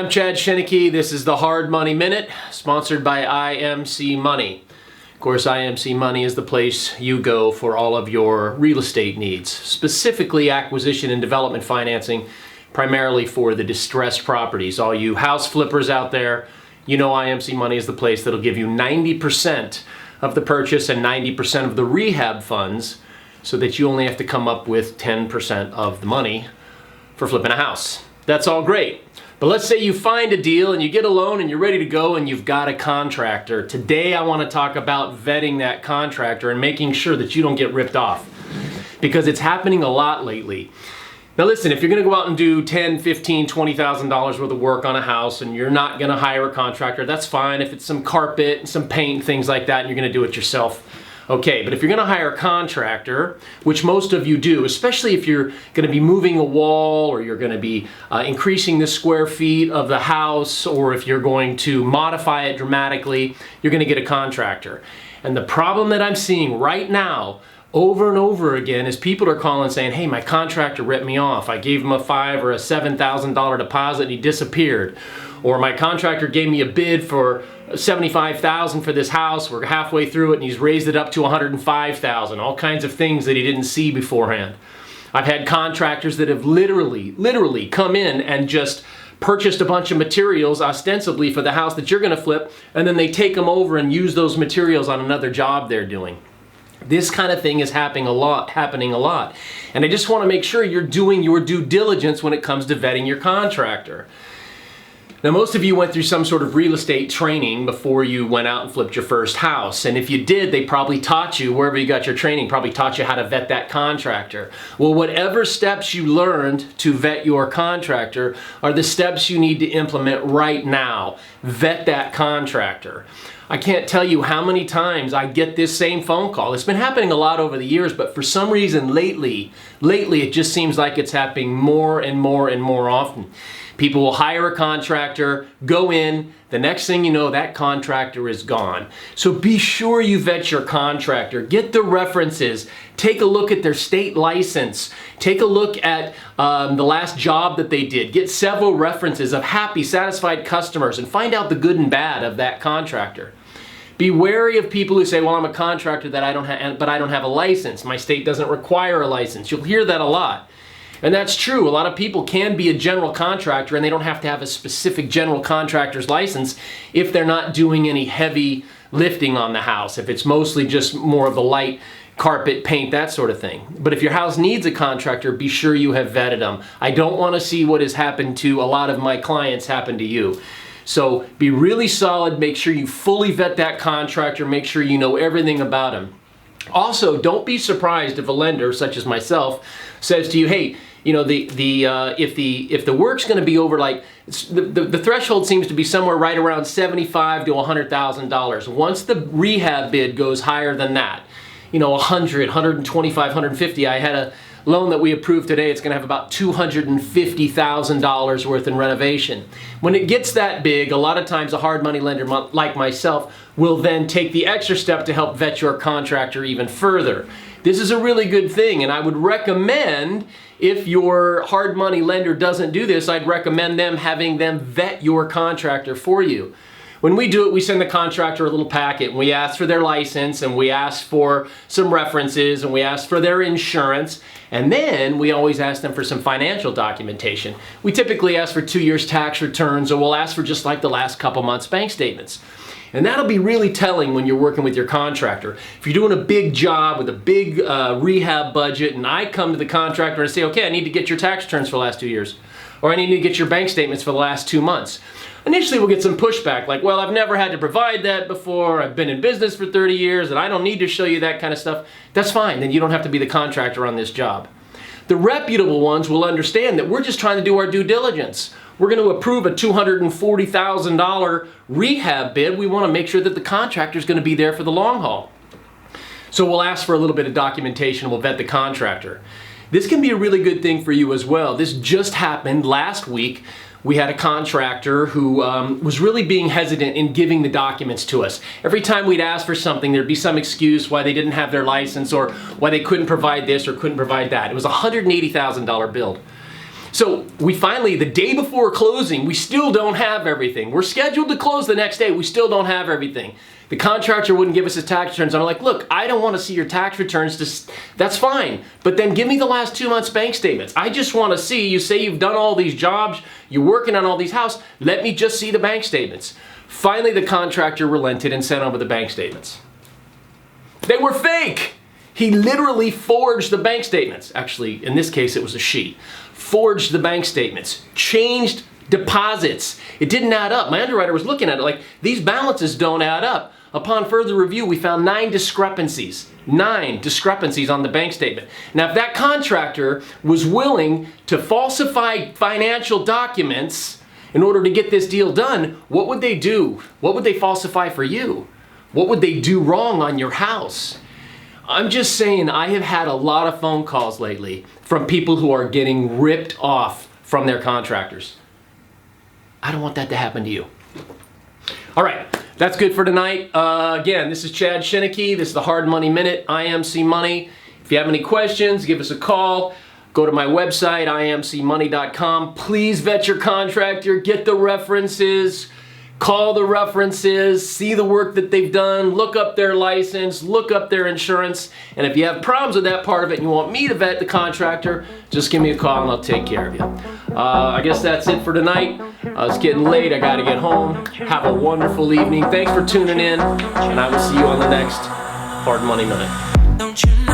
I'm Chad Chiniquy. This is the Hard Money Minute, sponsored by IMC Money. Of course, IMC Money is the place you go for all of your real estate needs, specifically acquisition and development financing, primarily for the distressed properties. All you house flippers out there, you know IMC Money is the place that'll give you 90% of the purchase and 90% of the rehab funds so that you only have to come up with 10% of the money for flipping a house. That's all great. But let's say you find a deal and you get a loan and you're ready to go and you've got a contractor. Today I want to talk about vetting that contractor and making sure that you don't get ripped off, because it's happening a lot lately. Now listen, if you're going to go out and do $10,000, $15,000, $20,000 worth of work on a house and you're not going to hire a contractor, that's fine. If it's some carpet and some paint, things like that, and you're going to do it yourself, okay. But if you're going to hire a contractor, which most of you do, especially if you're going to be moving a wall or you're going to be increasing the square feet of the house, or if you're going to modify it dramatically, you're going to get a contractor. And the problem that I'm seeing right now over and over again is people are calling saying, hey, my contractor ripped me off. I gave him a $5,000 or a $7,000 deposit and he disappeared. Or my contractor gave me a bid for $75,000 for this house. We're halfway through it and he's raised it up to $105,000. All kinds of things that he didn't see beforehand. I've had contractors that have literally come in and just purchased a bunch of materials ostensibly for the house that you're going to flip, and then they take them over and use those materials on another job they're doing. This kind of thing is happening a lot. And I just want to make sure you're doing your due diligence when it comes to vetting your contractor. Now, most of you went through some sort of real estate training before you went out and flipped your first house. And if you did, they probably taught you, wherever you got your training, probably taught you how to vet that contractor. Well, whatever steps you learned to vet your contractor are the steps you need to implement right now. Vet that contractor. I can't tell you how many times I get this same phone call. It's been happening a lot over the years, but for some reason lately it just seems like it's happening more and more often. People will hire a contractor, go in, the next thing you know, that contractor is gone. So be sure you vet your contractor. Get the references. Take a look at their state license. Take a look at the last job that they did. Get several references of happy, satisfied customers and find out the good and bad of that contractor. Be wary of people who say, well, I'm a contractor but I don't have a license. My state doesn't require a license. You'll hear that a lot. And that's true. A lot of people can be a general contractor and they don't have to have a specific general contractor's license if they're not doing any heavy lifting on the house, if it's mostly just more of the light carpet, paint, that sort of thing. But if your house needs a contractor, be sure you have vetted them. I don't want to see what has happened to a lot of my clients happen to you. So be really solid. Make sure you fully vet that contractor. Make sure you know everything about him. Also, don't be surprised if a lender, such as myself, says to you, hey, you know, if the work's going to be over, like the threshold seems to be somewhere right around $75,000 to $100,000. Once the rehab bid goes higher than that, you know, $100,000, $125,000, $150,000. I had a loan that we approved today. It's going to have about $250,000 worth in renovation. When it gets that big, a lot of times a hard money lender like myself will then take the extra step to help vet your contractor even further. This is a really good thing, and I would recommend, if your hard money lender doesn't do this, I'd recommend having them vet your contractor for you. When we do it, we send the contractor a little packet and we ask for their license and we ask for some references and we ask for their insurance, and then we always ask them for some financial documentation. We typically ask for 2 years tax returns, or we'll ask for just like the last couple months bank statements. And that'll be really telling when you're working with your contractor. If you're doing a big job with a big rehab budget and I come to the contractor and say, okay, I need to get your tax returns for the last 2 years, or I need to get your bank statements for the last 2 months. Initially we'll get some pushback like, well, I've never had to provide that before, I've been in business for 30 years and I don't need to show you that kind of stuff. That's fine, then you don't have to be the contractor on this job. The reputable ones will understand that we're just trying to do our due diligence. We're going to approve a $240,000 rehab bid. We want to make sure that the contractor is going to be there for the long haul. So we'll ask for a little bit of documentation and we'll vet the contractor. This can be a really good thing for you as well. This just happened last week. We had a contractor who was really being hesitant in giving the documents to us. Every time we'd ask for something, there'd be some excuse why they didn't have their license or why they couldn't provide this or couldn't provide that. It was a $180,000 bill. So we finally, the day before closing, we still don't have everything. We're scheduled to close the next day. We still don't have everything. The contractor wouldn't give us his tax returns. I'm like, look, I don't want to see your tax returns. That's fine. But then give me the last 2 months bank statements. I just want to see, you say you've done all these jobs, you're working on all these houses. Let me just see the bank statements. Finally, the contractor relented and sent over the bank statements. They were fake. He literally forged the bank statements. Actually, in this case, it was a she. Forged the bank statements. Changed deposits. It didn't add up. My underwriter was looking at it like, these balances don't add up. Upon further review, we found 9 discrepancies. 9 discrepancies on the bank statement. Now, if that contractor was willing to falsify financial documents in order to get this deal done, what would they do? What would they falsify for you? What would they do wrong on your house? I'm just saying, I have had a lot of phone calls lately from people who are getting ripped off from their contractors. I don't want that to happen to you. All right, that's good for tonight. Again, this is Chad Chiniquy. This is the Hard Money Minute, IMC Money. If you have any questions, give us a call. Go to my website, imcmoney.com. Please vet your contractor, get the references, call the references, see the work that they've done, look up their license, look up their insurance. And if you have problems with that part of it and you want me to vet the contractor, just give me a call and I'll take care of you. I guess that's it for tonight. It's getting late. I got to get home. Have a wonderful evening. Thanks for tuning in, and I will see you on the next Hard Money Minute. Don't you know?